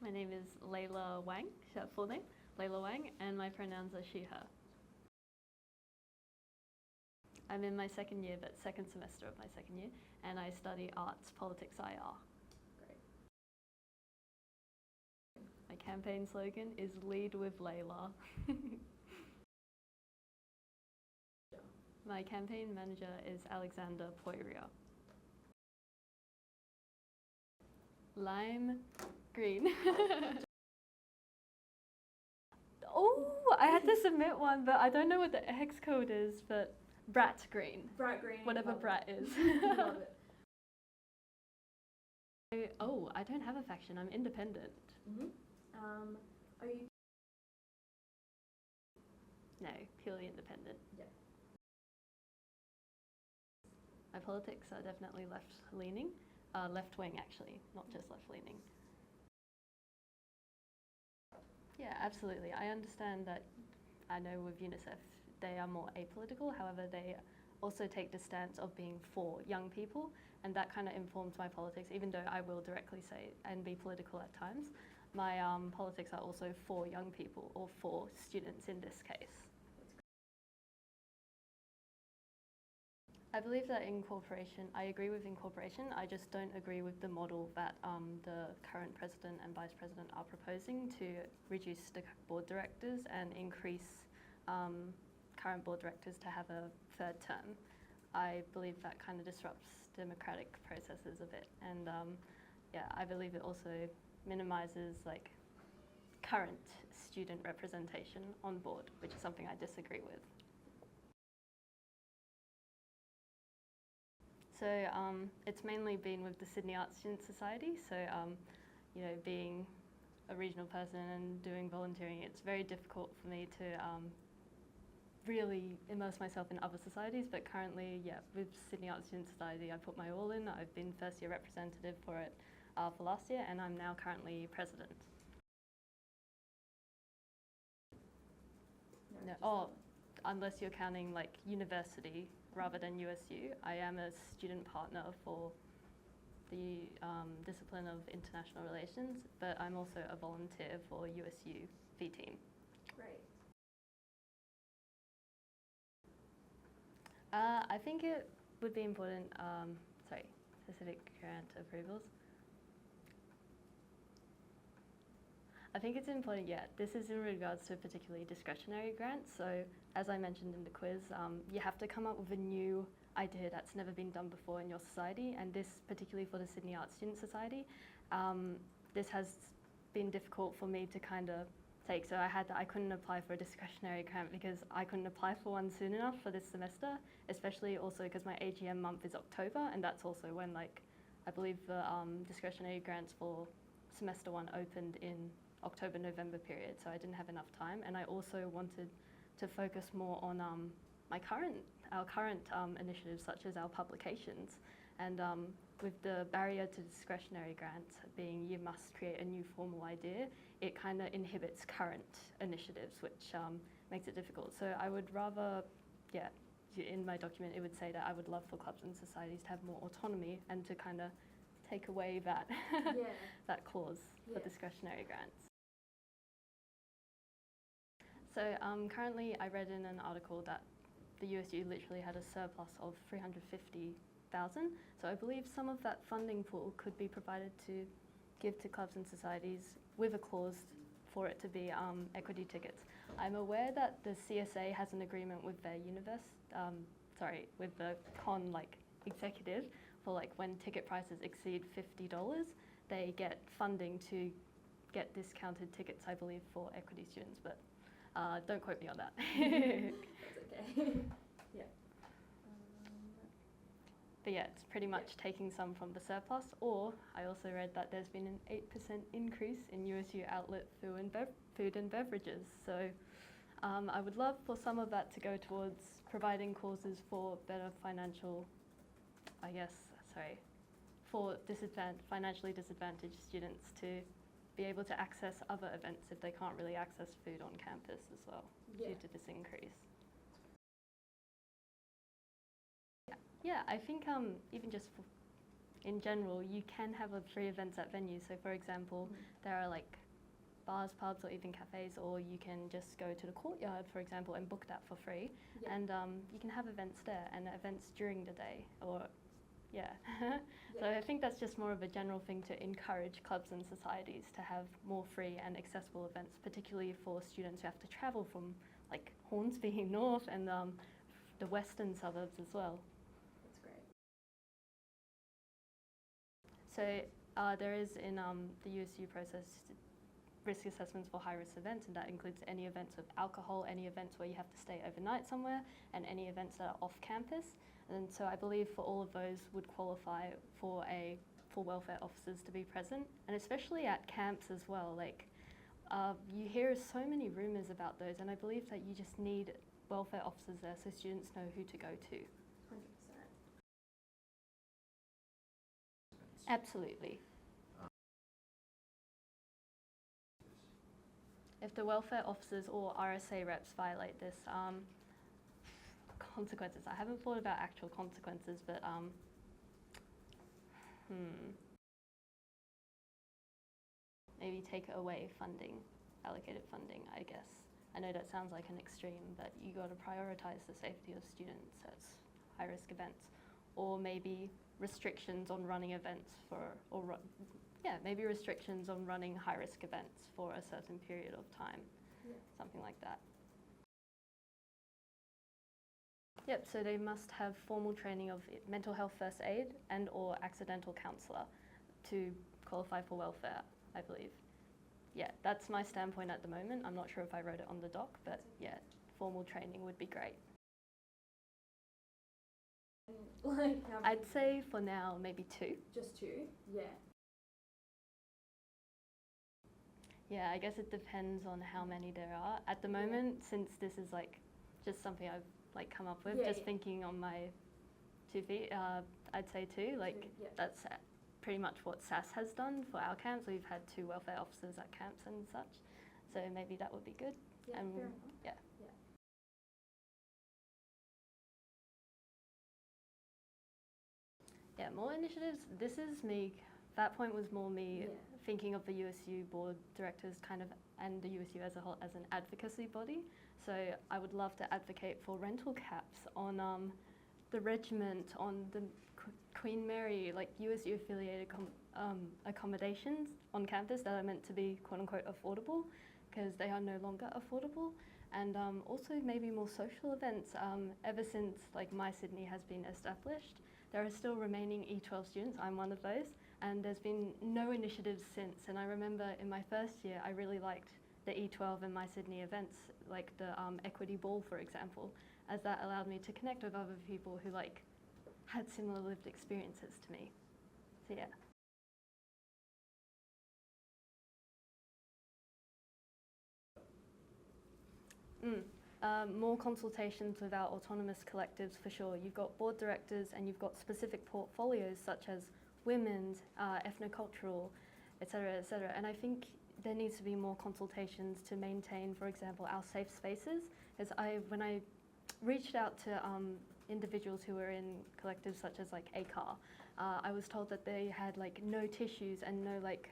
My name is Layla Wang, full name, Layla Wang, and my pronouns are she, her. I'm in my second year, but second semester of my second year, and I study arts, politics, IR. Great. My campaign slogan is Lead with Layla. My campaign manager is Alexander Poirier. Lime green. Oh, I had to submit one, but I don't know what the hex code is, but brat green. Brat green. Whatever brat is. Love it. Oh, I don't have a faction, I'm independent. Are you? No, purely independent. Yeah. My politics are definitely left-leaning. Left-wing, actually, not just left-leaning. Yeah, absolutely. I understand that, I know with UNICEF, they are more apolitical. However, they also take the stance of being for young people, and that kind of informs my politics, even though I will directly say and be political at times. My politics are also for young people, or for students in this case. I believe that incorporation, I agree with incorporation, I just don't agree with the model that the current president and vice president are proposing to reduce the board directors and increase current board directors to have a third term. I believe that kind of disrupts democratic processes a bit, and yeah, I believe it also minimises like current student representation on board, which is something I disagree with. So it's mainly been with the Sydney Arts Student Society. So you know, being a regional person and doing volunteering, it's very difficult for me to really immerse myself in other societies. But currently, yeah, with Sydney Arts Student Society, I put my all in. I've been first year representative for it for last year, and I'm now currently president. No, oh, unless you're counting like university rather than USU, I am a student partner for the discipline of international relations, but I'm also a volunteer for USU V team. Great. I think it would be important, specific grant approvals. I think it's important, yeah, this is in regards to particularly discretionary grants. So as I mentioned in the quiz, you have to come up with a new idea that's never been done before in your society, and this particularly for the Sydney Arts Student Society, this has been difficult for me to kind of take. So I couldn't apply for a discretionary grant because I couldn't apply for one soon enough for this semester, especially also because my AGM month is October, and that's also when like, I believe the discretionary grants for semester one opened in October-November period, so I didn't have enough time, and I also wanted to focus more on our current initiatives, such as our publications, and with the barrier to discretionary grants being you must create a new formal idea, it kind of inhibits current initiatives, which makes it difficult. So I would rather, yeah, in my document it would say that I would love for clubs and societies to have more autonomy and to kind of take away that that clause for discretionary grants. So currently I read in an article that the USU literally had a surplus of 350,000. So I believe some of that funding pool could be provided to give to clubs and societies with a clause for it to be equity tickets. I'm aware that the CSA has an agreement with their with the con executive for like when ticket prices exceed $50, they get funding to get discounted tickets, I believe, for equity students, but don't quote me on that. That's okay. Yeah. But yeah, it's pretty much taking some from the surplus, or I also read that there's been an 8% increase in USU outlet food and beverages. So I would love for some of that to go towards providing causes for better financial, for financially disadvantaged students to be able to access other events if they can't really access food on campus as well due to this increase. Yeah, I think even just for in general, you can have free events at venues. So for example, there are like bars, pubs, or even cafes, or you can just go to the courtyard, for example, and book that for free. Yeah. And you can have events there and events during the day, or yeah. So Yeah. I think that's just more of a general thing to encourage clubs and societies to have more free and accessible events, particularly for students who have to travel from like Hornsby north and the western suburbs as well. That's great. So there is in the USU process risk assessments for high-risk events, and that includes any events with alcohol, any events where you have to stay overnight somewhere, and any events that are off campus. And so I believe for all of those would qualify for welfare officers to be present, and especially at camps as well. Like you hear so many rumours about those, and I believe that you just need welfare officers there so students know who to go to. 100%. Absolutely. If the welfare officers or RSA reps violate this, consequences. I haven't thought about actual consequences, but maybe take away funding, allocated funding, I guess. I know that sounds like an extreme, but you got to prioritise the safety of students at high-risk events, or maybe restrictions on running events maybe restrictions on running high-risk events for a certain period of time, something like that. Yep, so they must have formal training of mental health first aid and or accidental counsellor to qualify for welfare, I believe. Yeah, that's my standpoint at the moment. I'm not sure if I wrote it on the doc, but yeah, formal training would be great. Like I'd say for now, maybe 2. just 2? Yeah. Yeah, I guess it depends on how many there are. At the moment, since this is like just something I've like come up with, thinking on my 2 feet, I'd say 2. Like that's pretty much what SAS has done for our camps. We've had 2 welfare officers at camps and such, so maybe that would be good. Yeah, fair enough. Yeah. Yeah, more initiatives. This is me. That point was more me thinking of the USU board directors and the USU as a whole as an advocacy body. So I would love to advocate for rental caps on the regiment, on the Queen Mary, like USU affiliated accommodations on campus that are meant to be quote unquote affordable, because they are no longer affordable. And also maybe more social events. Ever since like My Sydney has been established, there are still remaining E12 students. I'm one of those. And there's been no initiatives since. And I remember in my first year, I really liked the E12 and My Sydney events, like the Equity Ball, for example, as that allowed me to connect with other people who like had similar lived experiences to me. So yeah. More consultations with our autonomous collectives for sure. You've got board directors and you've got specific portfolios such as women's, ethnocultural, etc., etc. And I think there needs to be more consultations to maintain, for example, our safe spaces. Because when I reached out to individuals who were in collectives such as like ACAR, I was told that they had like no tissues and no like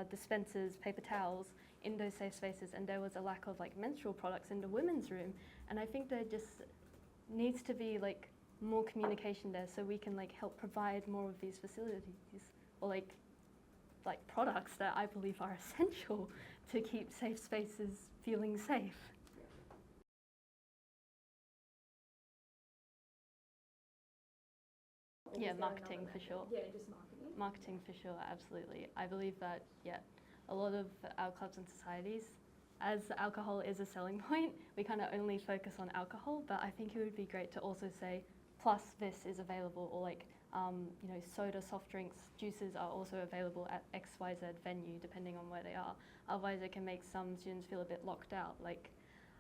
dispensers, paper towels in those safe spaces, and there was a lack of like menstrual products in the women's room. And I think there just needs to be like more communication there so we can like help provide more of these facilities or like products that I believe are essential to keep safe spaces feeling safe. Yeah, marketing for sure. Yeah, just marketing. Marketing for sure, absolutely. I believe that, a lot of our clubs and societies, as alcohol is a selling point, we kind of only focus on alcohol, but I think it would be great to also say, plus this is available, or like, soda, soft drinks, juices are also available at XYZ venue, depending on where they are. Otherwise it can make some students feel a bit locked out. Like,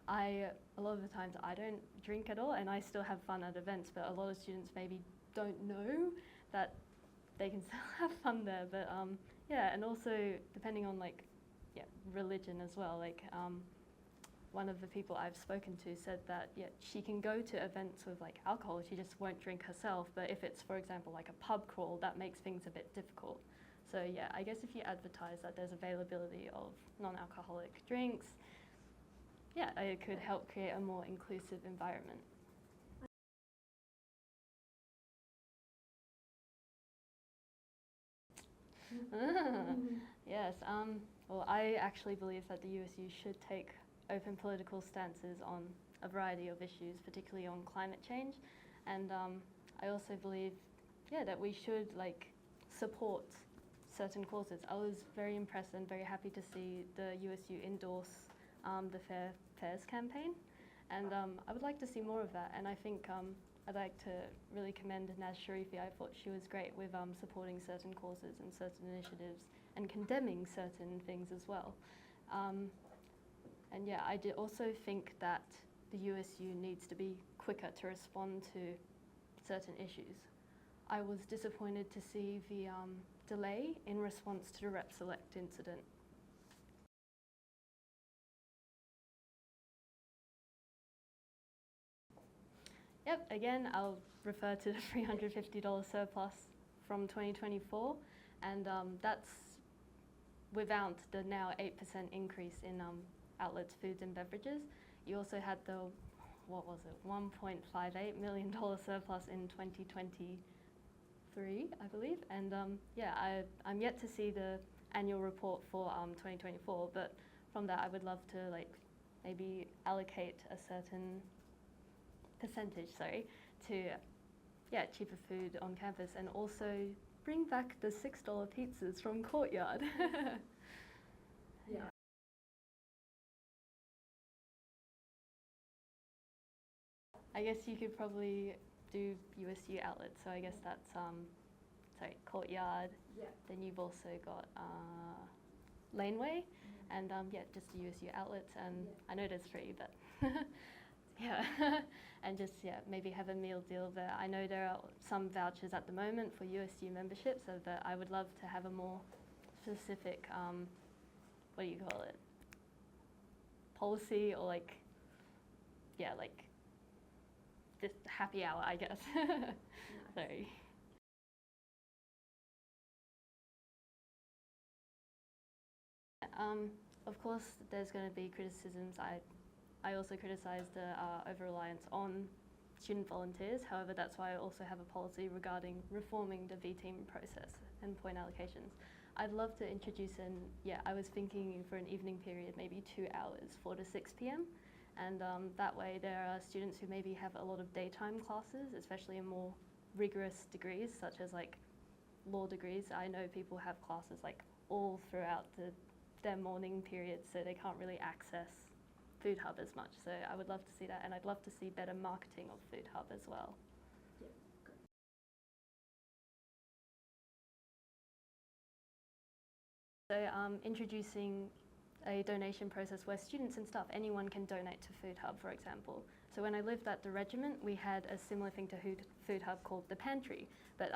a lot of the times I don't drink at all and I still have fun at events, but a lot of students maybe don't know that they can still have fun there. But and also depending on religion as well. Like one of the people I've spoken to said that she can go to events with like alcohol, she just won't drink herself, but if it's, for example, like a pub crawl, that makes things a bit difficult. So yeah, I guess if you advertise that there's availability of non-alcoholic drinks, yeah, it could help create a more inclusive environment. Yes, well, I actually believe that the USU should take open political stances on a variety of issues, particularly on climate change. And I also believe, that we should like support certain causes. I was very impressed and very happy to see the USU endorse the Fair Fairs campaign. And I would like to see more of that. And I think I'd like to really commend Naz Sharifi. I thought she was great with supporting certain causes and certain initiatives and condemning certain things as well. And yeah, I did also think that the USU needs to be quicker to respond to certain issues. I was disappointed to see the delay in response to the Rep Select incident. Yep, again, I'll refer to the $350 surplus from 2024, and that's without the now 8% increase in outlets, foods and beverages. You also had the, what was it, $1.58 million surplus in 2023, I believe, and I'm yet to see the annual report for 2024, but from that I would love to like maybe allocate a certain percentage, to cheaper food on campus, and also bring back the $6 pizzas from Courtyard. Yeah. I guess you could probably do USU outlets, so I guess that's Courtyard. Yeah. Then you've also got Laneway, and just the USU outlets, and I know there's free, but yeah, and just maybe have a meal deal there. I know there are some vouchers at the moment for USU membership, so that I would love to have a more specific, what do you call it, policy, or like just happy hour, I guess. Sorry. Of course, there's going to be criticisms. I also criticise the over-reliance on student volunteers. However, that's why I also have a policy regarding reforming the V-team process and point allocations. I'd love to introduce I was thinking for an evening period, maybe 2 hours, 4 to 6 p.m. And that way there are students who maybe have a lot of daytime classes, especially in more rigorous degrees, such as like law degrees. I know people have classes like all throughout their morning periods, so they can't really access Food Hub as much. So I would love to see that, and I'd love to see better marketing of Food Hub as well. Yeah, great. So introducing a donation process where students and staff, anyone can donate to Food Hub, for example. So when I lived at the regiment, we had a similar thing to Food Hub called the pantry. But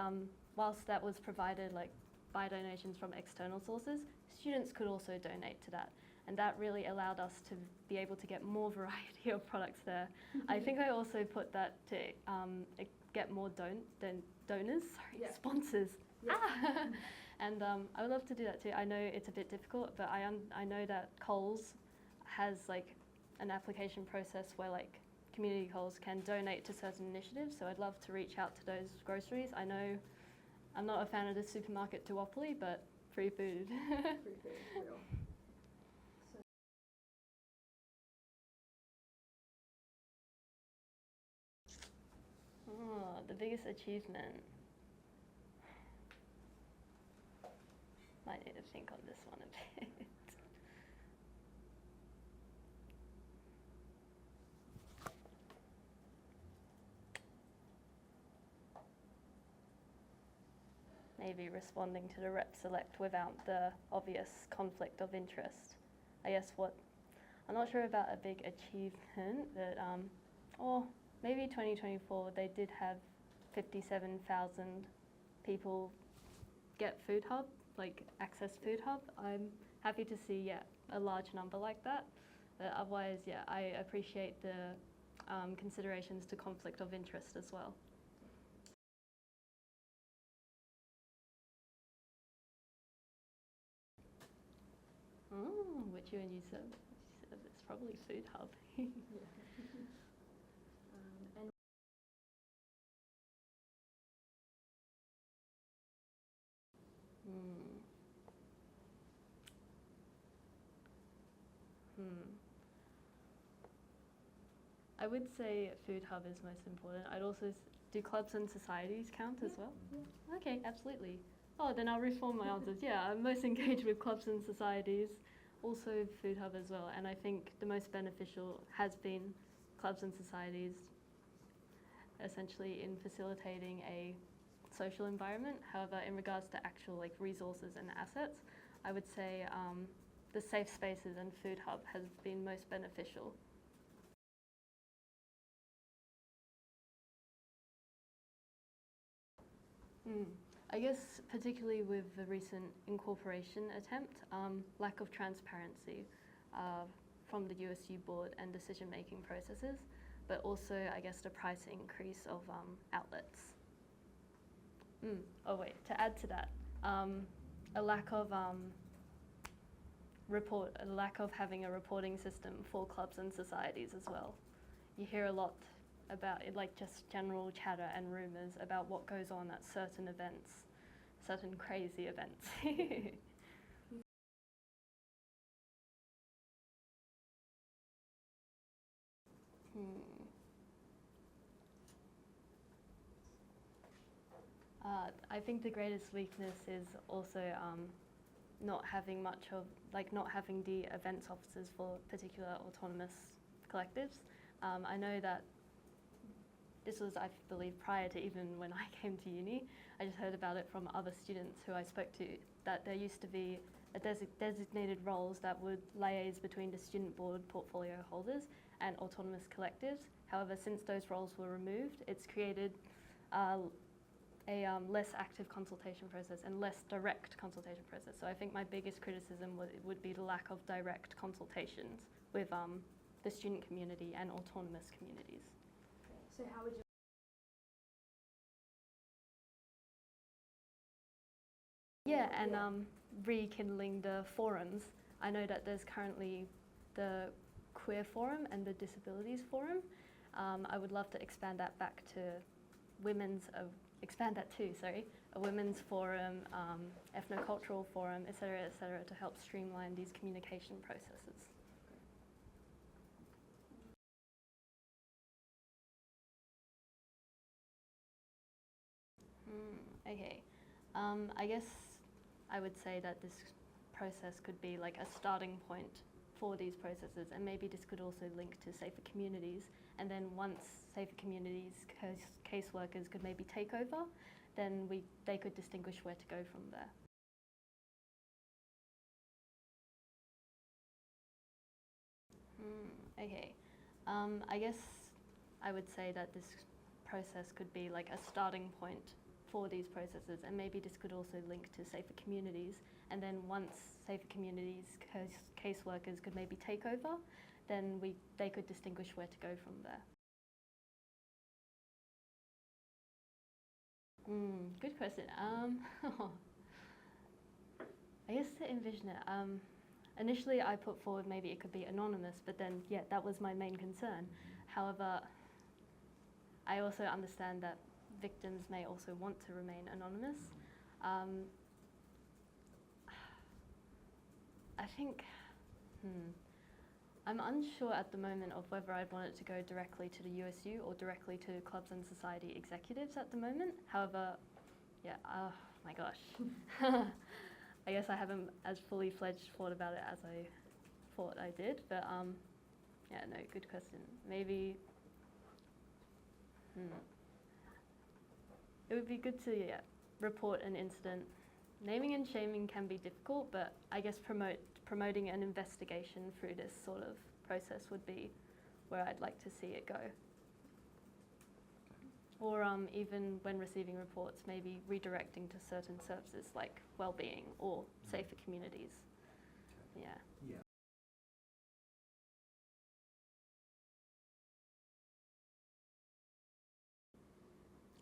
whilst that was provided like by donations from external sources, students could also donate to that. And that really allowed us to be able to get more variety of products there. I think I also put that to get more sponsors. Yeah. And I would love to do that too. I know it's a bit difficult, but I know that Coles has like an application process where like community Coles can donate to certain initiatives. So I'd love to reach out to those groceries. I know I'm not a fan of the supermarket duopoly, but free food. Free food, real. Oh, the biggest achievement. Might need to think on this one a bit. Maybe responding to the Rep Select without the obvious conflict of interest. I guess I'm not sure about a big achievement, but or maybe 2024 they did have 57,000 people get Food Hub, like access Food Hub. I'm happy to see a large number like that. But otherwise, yeah, I appreciate the considerations to conflict of interest as well. Oh, which UN you said? It's probably Food Hub. Yeah. And Hmm. I would say Food Hub is most important. I'd also do clubs and societies count as well? yeah. Okay, absolutely. Oh, then I'll reform my answers. Yeah, I'm most engaged with clubs and societies, also Food Hub as well. And I think the most beneficial has been clubs and societies, essentially in facilitating a social environment. However, in regards to actual like resources and assets, I would say the safe spaces and Food Hub has been most beneficial. I guess particularly with the recent incorporation attempt, lack of transparency from the USU board and decision-making processes, but also I guess the price increase of outlets. Oh wait, to add to that, a lack of a lack of having a reporting system for clubs and societies as well. You hear a lot about it, like just general chatter and rumours about what goes on at certain events, certain crazy events. I think the greatest weakness is also not having much of, like not having the events officers for particular autonomous collectives. I know that this was, I believe, prior to even when I came to uni. I just heard about it from other students who I spoke to, that there used to be a designated roles that would liaise between the student board portfolio holders and autonomous collectives. However, since those roles were removed, it's created a less active consultation process and less direct consultation process. So I think my biggest criticism would be the lack of direct consultations with the student community and autonomous communities. So how would you? Yeah, and rekindling the forums. I know that there's currently the Queer Forum and the Disabilities Forum. I would love to expand that back to expand that too, sorry, a women's forum, ethnocultural forum, et cetera, to help streamline these communication processes. Okay, I guess I would say that this process could be like a starting point for these processes, and maybe this could also link to safer communities, and then once safer communities caseworkers could maybe take over, then they could distinguish where to go from there. Okay, I guess I would say that this process could be like a starting point for these processes, and maybe this could also link to safer communities, and then once safer communities caseworkers could maybe take over, then they could distinguish where to go from there. Good question. I guess to envision it, initially I put forward maybe it could be anonymous, but then yeah, that was my main concern. However, I also understand that victims may also want to remain anonymous. I think, I'm unsure at the moment of whether I'd want it to go directly to the USU or directly to clubs and society executives at the moment. However, yeah, oh my gosh. I guess I haven't as fully fledged thought about it as I thought I did, but yeah, no, good question. Maybe, it would be good to report an incident. Naming and shaming can be difficult, but I guess promoting an investigation through this sort of process would be where I'd like to see it go. Or even when receiving reports, maybe redirecting to certain services like well-being or safer communities. Yeah.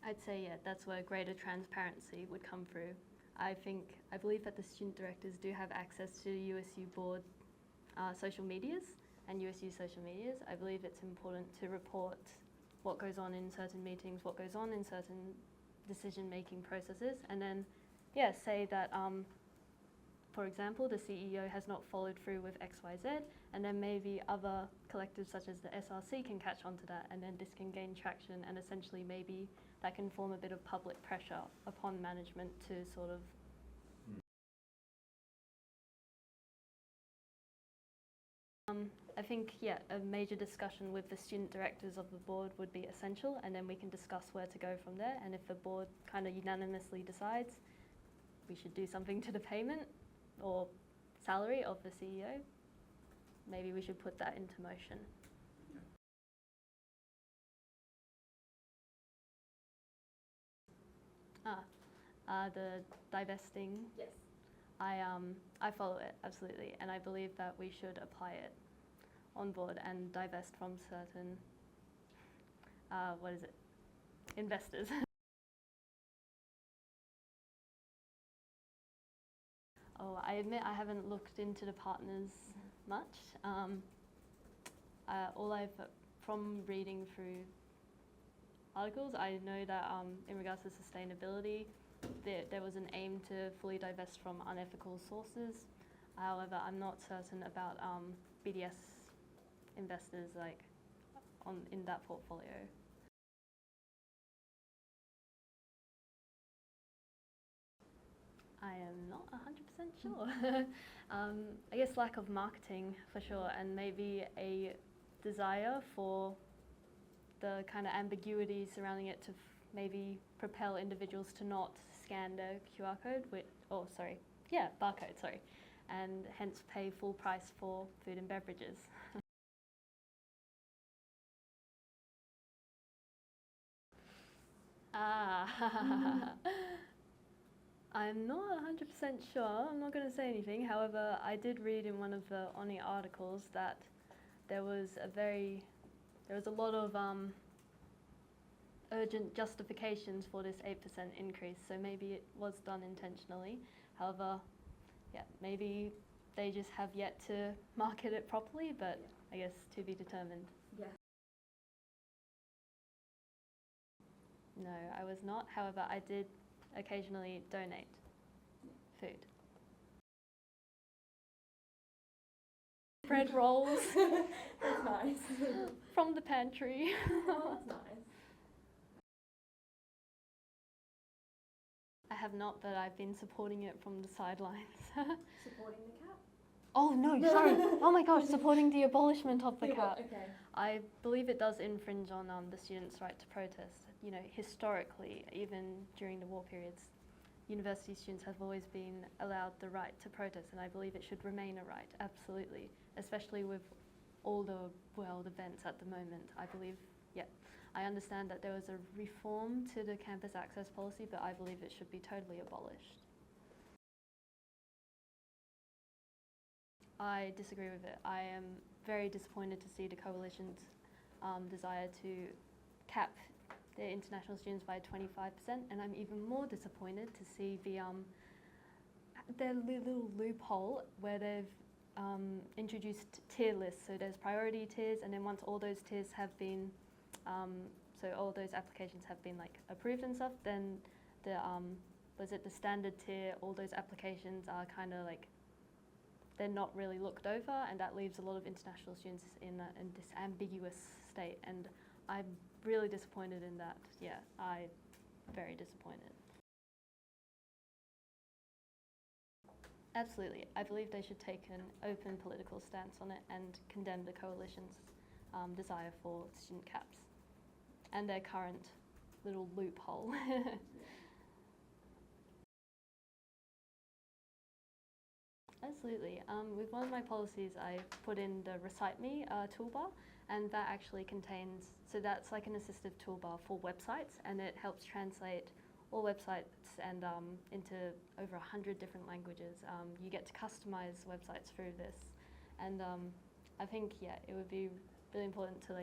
I'd say, yeah, that's where greater transparency would come through. I believe that the student directors do have access to USU board social medias and USU social medias. I believe it's important to report what goes on in certain meetings, what goes on in certain decision-making processes, and then, yeah, say that, for example, the CEO has not followed through with X, Y, Z, and then maybe other collectives such as the SRC can catch on to that, and then this can gain traction, and essentially maybe that can form a bit of public pressure upon management to sort of I think, yeah, a major discussion with the student directors of the board would be essential, and then we can discuss where to go from there. And if the board kind of unanimously decides we should do something to the payment or salary of the CEO, maybe we should put that into motion. The divesting. Yes. I follow it, absolutely, and I believe that we should apply it on board and divest from certain, investors. Oh, I admit I haven't looked into the partners much. From reading through articles, I know that in regards to sustainability, there was an aim to fully divest from unethical sources. However, I'm not certain about BDS investors in that portfolio. I am not 100% sure. I guess lack of marketing for sure, and maybe a desire for the kind of ambiguity surrounding it to maybe propel individuals to not scan their QR code, barcode, and hence pay full price for food and beverages. I'm not 100% sure. I'm not going to say anything. However, I did read in one of the ONI articles that there was a lot of urgent justifications for this 8% increase. So maybe it was done intentionally. However, yeah, maybe they just have yet to market it properly, but I guess to be determined. Yeah. No, I was not. However, I did occasionally donate food. Bread rolls. That's nice. From the pantry. Oh, that's nice. I have not, but I've been supporting it from the sidelines. Supporting the cap? Oh no, sorry. Oh my gosh, supporting the abolishment of the cap. Okay. I believe it does infringe on the students' right to protest. You know, historically, even during the war periods, university students have always been allowed the right to protest, and I believe it should remain a right, absolutely, especially with all the world events at the moment. I believe, yeah, I understand that there was a reform to the campus access policy, but I believe it should be totally abolished. I disagree with it. I am very disappointed to see the coalition's desire to cap their international students by 25%, and I'm even more disappointed to see their little loophole where they've introduced tier lists. So there's priority tiers, and then once all those tiers have been, so all those applications have been approved and stuff, then the the standard tier, all those applications are kind of they're not really looked over, and that leaves a lot of international students in this ambiguous state, and I'm really disappointed in that. Yeah, I'm very disappointed. Absolutely. I believe they should take an open political stance on it and condemn the coalition's desire for student caps and their current little loophole. Absolutely. With one of my policies, I put in the Recite Me toolbar, and that actually contains, so that's like an assistive toolbar for websites, and it helps translate all websites and into over 100 different languages. You get to customize websites through this, and I think, yeah, it would be really important to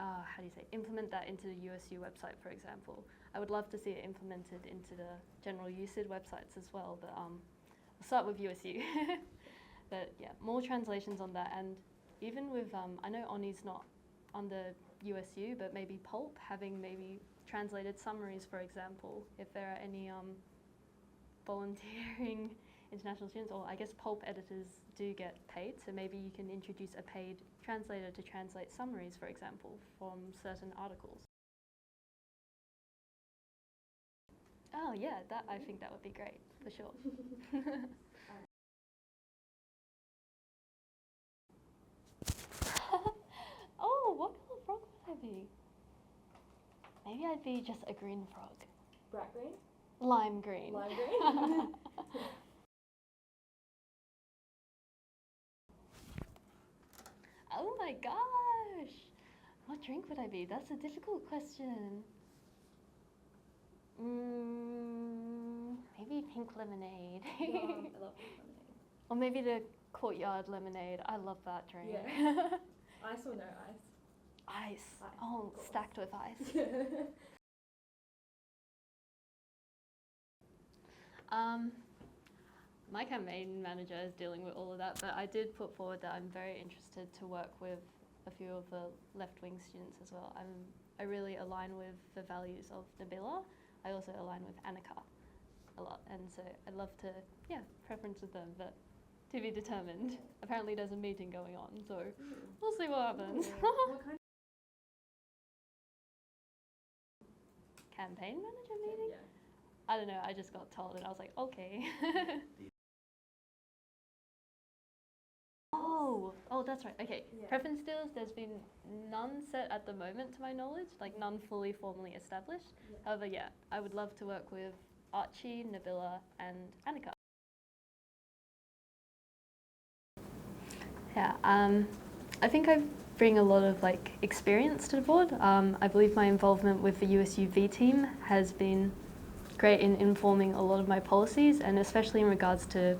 how do you say, implement that into the USU website, for example. I would love to see it implemented into the general USID websites as well, but I'll start with USU. But yeah, more translations on that, and even with, I know Oni's not on the USU, but maybe Pulp, having maybe translated summaries, for example, if there are any volunteering international students, or I guess Pulp editors do get paid, so maybe you can introduce a paid translator to translate summaries, for example, from certain articles. Oh yeah, I think that would be great, for sure. Oh, what kind of frog would I be? Maybe I'd be just a green frog. Bright green? Lime green. Lime green? Oh my gosh! What drink would I be? That's a difficult question. Maybe pink lemonade. I love pink lemonade. Or maybe the courtyard lemonade. I love that drink. Yeah. Ice or no ice? Ice. Ice, Oh, of course. stacked with ice. My campaign manager is dealing with all of that, but I did put forward that I'm very interested to work with a few of the left-wing students as well. I really align with the values of Nabila. I also align with Annika a lot, and so I'd love to, preference with them, but to be determined. Apparently there's a meeting going on, so we'll see what happens. What kind Campaign manager meeting? Yeah. I don't know, I just got told and I was like, okay. Oh, that's right. Okay, Yeah. preference deals, there's been none set at the moment to my knowledge, like none fully formally established. Yeah. However, I would love to work with Archie, Nabila, and Annika. Yeah, I think I bring a lot of experience to the board. I believe my involvement with the USU V team has been great in informing a lot of my policies, and especially in regards to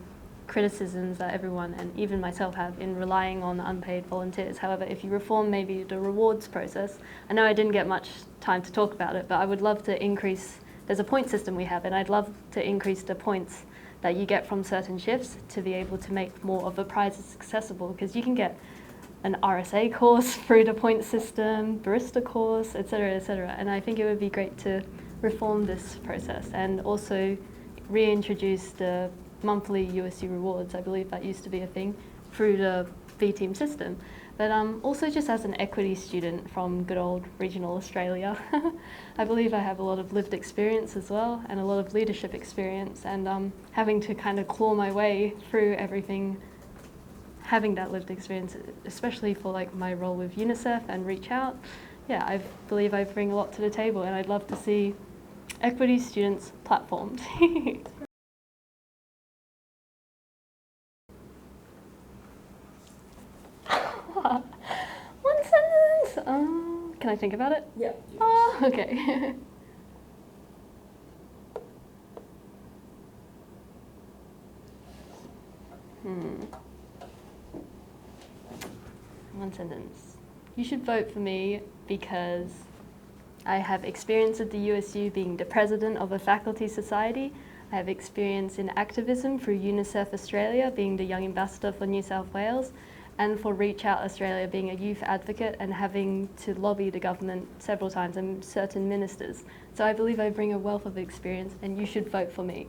criticisms that everyone and even myself have in relying on unpaid volunteers. However, if you reform maybe the rewards process, I know I didn't get much time to talk about it, but I would love to increase, there's a point system we have, and I'd love to increase the points that you get from certain shifts to be able to make more of the prizes accessible, because you can get an RSA course through the point system, barista course, etc., etc. And I think it would be great to reform this process and also reintroduce the monthly USU rewards. I believe that used to be a thing through the V-team system. But also just as an equity student from good old regional Australia, I believe I have a lot of lived experience as well and a lot of leadership experience, and having to kind of claw my way through everything, having that lived experience, especially for my role with UNICEF and Reach Out. Yeah, I believe I bring a lot to the table, and I'd love to see equity students platformed. One sentence. Can I think about it? Yeah. Okay. One sentence. You should vote for me because I have experience at the USU being the president of a faculty society. I have experience in activism through UNICEF Australia, being the young ambassador for New South Wales, and for Reach Out Australia, being a youth advocate and having to lobby the government several times and certain ministers. So I believe I bring a wealth of experience, and you should vote for me.